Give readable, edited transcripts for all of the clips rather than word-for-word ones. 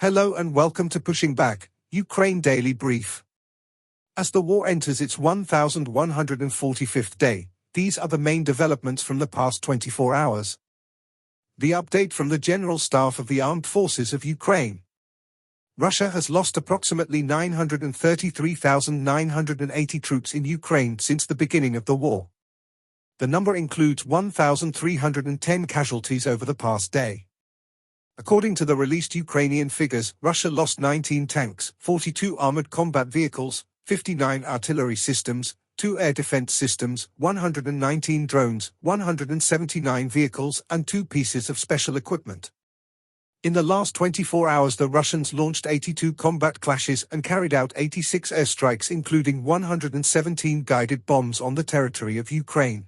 Hello and welcome to Pushing Back, Ukraine Daily Brief. As the war enters its 1145th day, these are the main developments from the past 24 hours. The update from the General Staff of the Armed Forces of Ukraine. Russia has lost approximately 933,980 troops in Ukraine since the beginning of the war. The number includes 1,310 casualties over the past day. According to the released Ukrainian figures, Russia lost 19 tanks, 42 armored combat vehicles, 59 artillery systems, 2 air defense systems, 119 drones, 179 vehicles, and 2 pieces of special equipment. In the last 24 hours, the Russians launched 82 combat clashes and carried out 86 airstrikes, including 117 guided bombs on the territory of Ukraine.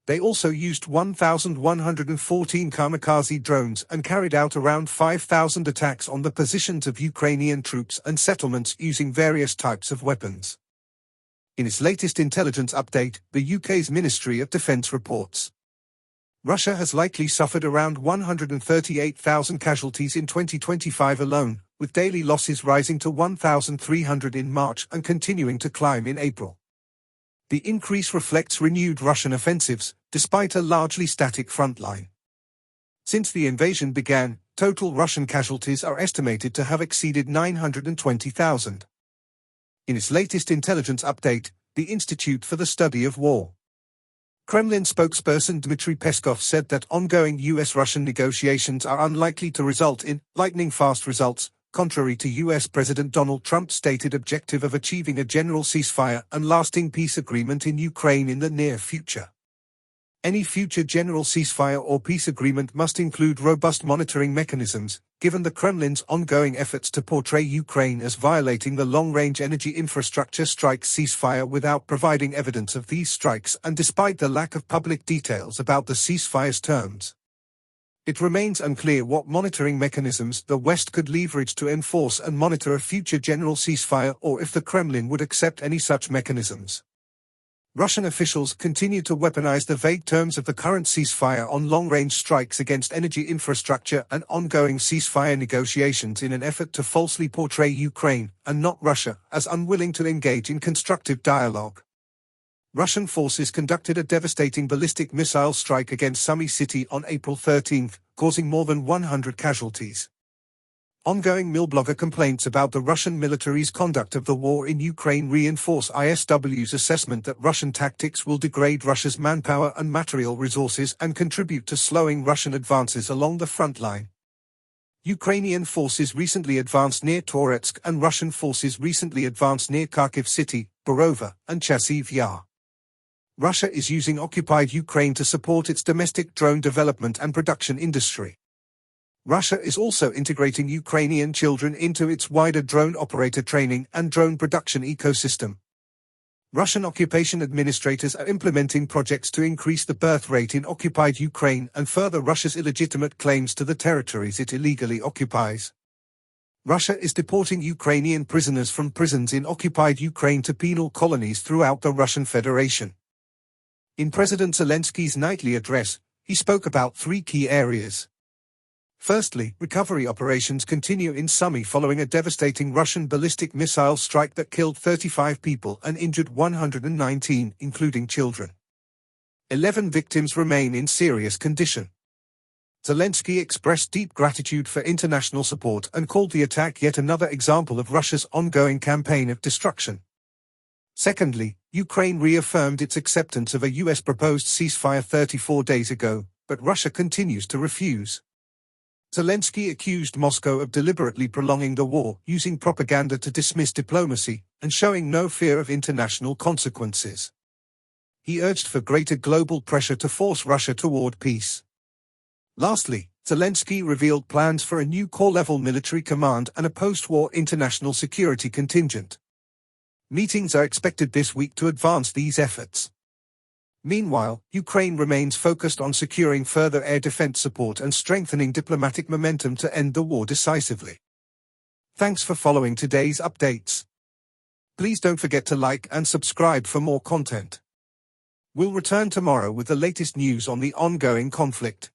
They also used 1,114 kamikaze drones and carried out around 5,000 attacks on the positions of Ukrainian troops and settlements using various types of weapons. In its latest intelligence update, the UK's Ministry of Defence reports Russia has likely suffered around 138,000 casualties in 2025 alone, with daily losses rising to 1,300 in March and continuing to climb in April. The increase reflects renewed Russian offensives, despite a largely static front line. Since the invasion began, total Russian casualties are estimated to have exceeded 920,000. In its latest intelligence update, the Institute for the Study of War. Kremlin spokesperson Dmitry Peskov said that ongoing US-Russian negotiations are unlikely to result in lightning-fast results, contrary to US President Donald Trump's stated objective of achieving a general ceasefire and lasting peace agreement in Ukraine in the near future. Any future general ceasefire or peace agreement must include robust monitoring mechanisms, given the Kremlin's ongoing efforts to portray Ukraine as violating the long-range energy infrastructure strike ceasefire without providing evidence of these strikes and despite the lack of public details about the ceasefire's terms. It remains unclear what monitoring mechanisms the West could leverage to enforce and monitor a future general ceasefire or if the Kremlin would accept any such mechanisms. Russian officials continue to weaponize the vague terms of the current ceasefire on long-range strikes against energy infrastructure and ongoing ceasefire negotiations in an effort to falsely portray Ukraine, and not Russia, as unwilling to engage in constructive dialogue. Russian forces conducted a devastating ballistic missile strike against Sumy city on April 13, causing more than 100 casualties. Ongoing Milblogger complaints about the Russian military's conduct of the war in Ukraine reinforce ISW's assessment that Russian tactics will degrade Russia's manpower and material resources and contribute to slowing Russian advances along the front line. Ukrainian forces recently advanced near Toretsk and Russian forces recently advanced near Kharkiv city, Borova, and Chasiv Yar. Russia is using occupied Ukraine to support its domestic drone development and production industry. Russia is also integrating Ukrainian children into its wider drone operator training and drone production ecosystem. Russian occupation administrators are implementing projects to increase the birth rate in occupied Ukraine and further Russia's illegitimate claims to the territories it illegally occupies. Russia is deporting Ukrainian prisoners from prisons in occupied Ukraine to penal colonies throughout the Russian Federation. In President Zelensky's nightly address, he spoke about 3 key areas. Firstly, recovery operations continue in Sumy following a devastating Russian ballistic missile strike that killed 35 people and injured 119, including children. 11 victims remain in serious condition. Zelensky expressed deep gratitude for international support and called the attack yet another example of Russia's ongoing campaign of destruction. Secondly, Ukraine reaffirmed its acceptance of a US proposed ceasefire 34 days ago, but Russia continues to refuse. Zelensky accused Moscow of deliberately prolonging the war, using propaganda to dismiss diplomacy, and showing no fear of international consequences. He urged for greater global pressure to force Russia toward peace. Lastly, Zelensky revealed plans for a new corps-level military command and a post-war international security contingent. Meetings are expected this week to advance these efforts. Meanwhile, Ukraine remains focused on securing further air defense support and strengthening diplomatic momentum to end the war decisively. Thanks for following today's updates. Please don't forget to like and subscribe for more content. We'll return tomorrow with the latest news on the ongoing conflict.